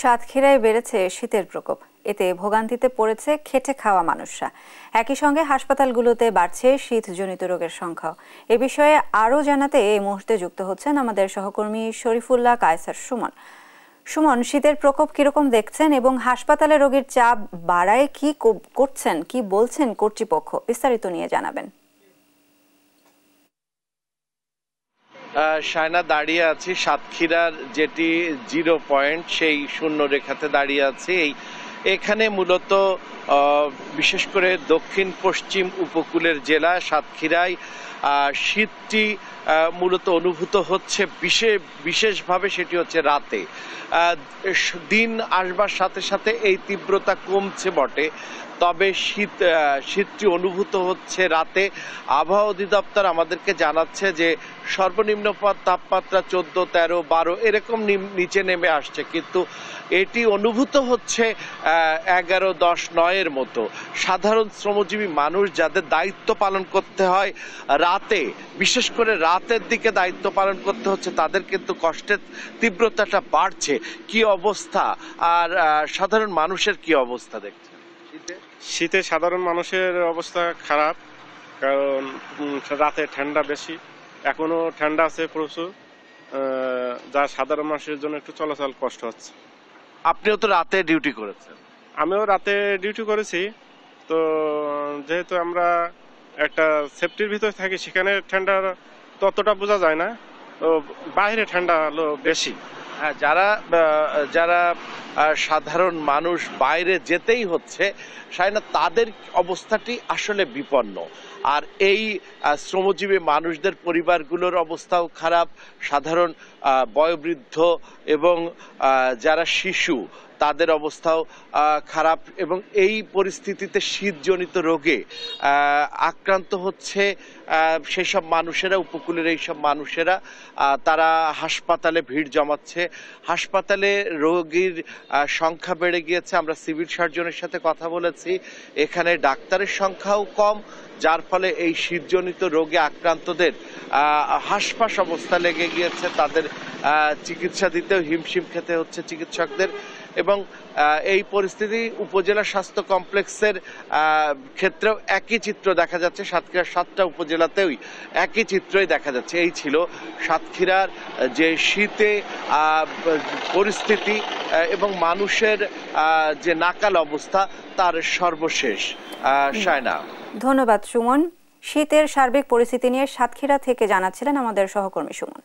সাতক্ষীরায় বেড়েছে শীতের প্রকোপ। এতে ভোগান্তিতে পড়েছে খেটে খাওয়া মানুষরা। একই সঙ্গে হাসপাতালগুলোতে বাড়ছে শীতজনিত রোগের সংখ্যাও। এ বিষয়ে আরও জানাতে এই মুহূর্তে যুক্ত হচ্ছেন আমাদের সহকর্মী শরীফুল্লাহ কায়সার সুমন। সুমন, শীতের প্রকোপ কিরকম দেখছেন এবং হাসপাতালে রোগীর চাপ বাড়ায় কি করছেন, কি বলছেন কর্তৃপক্ষ, বিস্তারিত নিয়ে জানাবেন। শায়না, দাঁড়িয়ে আছি সাতক্ষীরার যেটি 0 পয়েন্ট, সেই শূন্য রেখাতে দাঁড়িয়ে আছি। এখানে মূলত বিশেষ করে দক্ষিণ পশ্চিম উপকূলের জেলা সাতক্ষীরায় শীতটি মূলত অনুভূত হচ্ছে বিশেষভাবে। সেটি হচ্ছে রাতে। দিন আসবার সাথে সাথে এই তীব্রতা কমছে বটে, তবে শীতটি অনুভূত হচ্ছে রাতে। আবহাওয়া অধিদপ্তর আমাদেরকে জানাচ্ছে যে সর্বনিম্ন তাপমাত্রা 14, 13, 12 এরকম নিচে নেমে আসছে, কিন্তু এটি অনুভূত হচ্ছে 11, 10, 9 মতো। সাধারণ শ্রমজীবী মানুষ যাদের দায়িত্ব পালন করতে হয় রাতে, বিশেষ করে রাতের দিকে দায়িত্ব পালন করতে হচ্ছে, তাদের কিন্তু কষ্টের তীব্রতাটা বাড়ছে। কি অবস্থা, আর সাধারণ মানুষের কি অবস্থা দেখছেন শীতে? সাধারণ মানুষের অবস্থা খারাপ, কারণ রাতে ঠান্ডা বেশি, এখনো ঠান্ডা আছে প্রচুর, যা সাধারণ মানুষের জন্য একটু চলাচল কষ্ট হচ্ছে। আপনিও তো রাতে ডিউটি করেছেন? আমিও রাতে ডিউটি করেছি, তো যেহেতু আমরা একটা সেফটির ভিতরে থাকি, সেখানে ঠান্ডা ততটা বোঝা যায় না, তো বাইরে ঠান্ডা হলো বেশি। হ্যাঁ, যারা সাধারণ মানুষ বাইরে যেতেই হচ্ছে শায়না, তাদের অবস্থাটি আসলে বিপন্ন। আর এই শ্রমজীবী মানুষদের পরিবারগুলোর অবস্থাও খারাপ। সাধারণ বয়োবৃদ্ধ এবং যারা শিশু, তাদের অবস্থাও খারাপ। এবং এই পরিস্থিতিতে শীতজনিত রোগে আক্রান্ত হচ্ছে সেসব মানুষেরা, উপকূলের এইসব মানুষেরা। তারা হাসপাতালে ভিড় জমাচ্ছে। হাসপাতালে রোগীর সংখ্যা বেড়ে গিয়েছে। আমরা সিভিল সার্জনের সাথে কথা বলেছি, এখানে ডাক্তারের সংখ্যাও কম, যার ফলে এই শীতজনিত রোগে আক্রান্তদের হাসপাস অবস্থা লেগে গিয়েছে। তাদের চিকিৎসা দিতেও হিমশিম খেতে হচ্ছে চিকিৎসকদের। এবং এই পরিস্থিতি উপজেলা স্বাস্থ্য কমপ্লেক্সের ক্ষেত্রেও একই চিত্র দেখা যাচ্ছে। সাতক্ষীরার 7টা উপজেলাতেও একই চিত্রই দেখা যাচ্ছে। এই ছিল সাতক্ষীরার যে শীতে পরিস্থিতি এবং মানুষের যে নাকাল অবস্থা, তার সর্বশেষ। শায়না, ধন্যবাদ সুমন। শীতের সার্বিক পরিস্থিতি নিয়ে সাতক্ষীরা থেকে জানাচ্ছিলেন আমাদের সহকর্মী সুমন।